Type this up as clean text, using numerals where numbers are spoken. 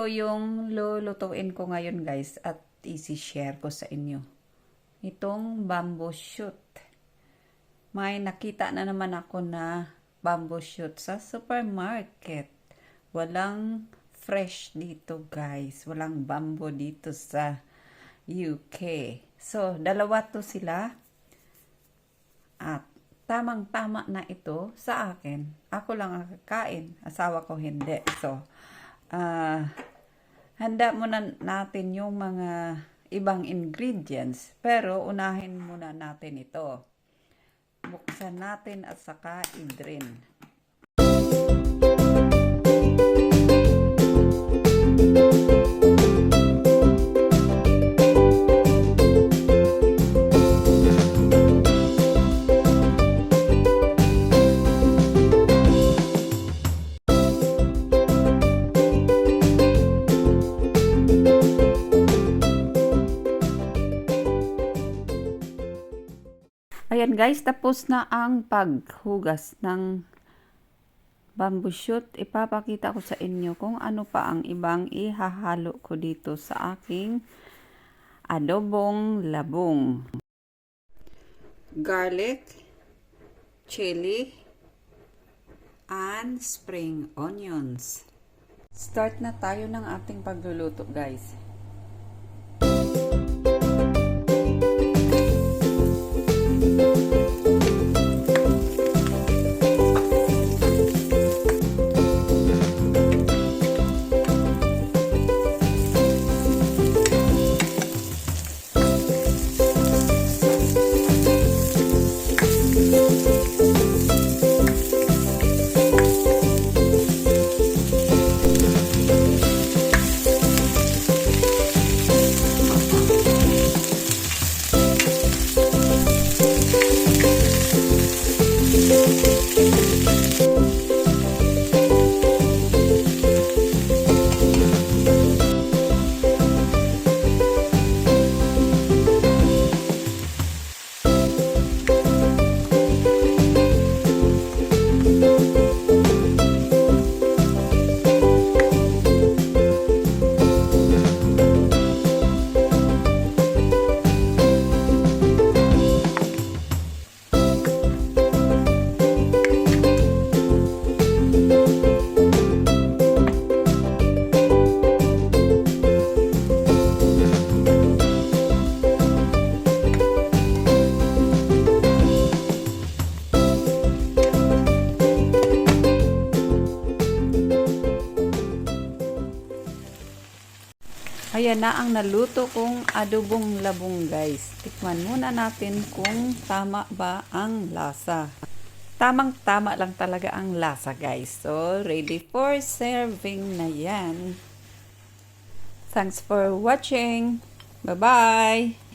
Ito yung lulutuin ko ngayon guys at isi-share ko sa inyo. Itong bamboo shoot. May nakita na naman ako na bamboo shoot sa supermarket. Walang fresh dito guys. Walang bamboo dito sa UK. So, dalawa to sila. At tamang-tama na ito sa akin. Ako lang ang kakain. Asawa ko hindi. So, handa muna natin yung mga ibang ingredients. Pero unahin muna natin ito. Buksan natin at saka i-drain. Ayan guys, tapos na ang paghugas ng bamboo shoot. Ipapakita ko sa inyo kung ano pa ang ibang ihahalo ko dito sa aking adobong labong. Garlic, chili, and spring onions. Start na tayo ng ating pagluluto guys. Ayan na ang naluto kong adobong labong guys. Tikman muna natin kung tama ba ang lasa. Tamang-tama lang talaga ang lasa guys. So, ready for serving na yan. Thanks for watching. Bye-bye!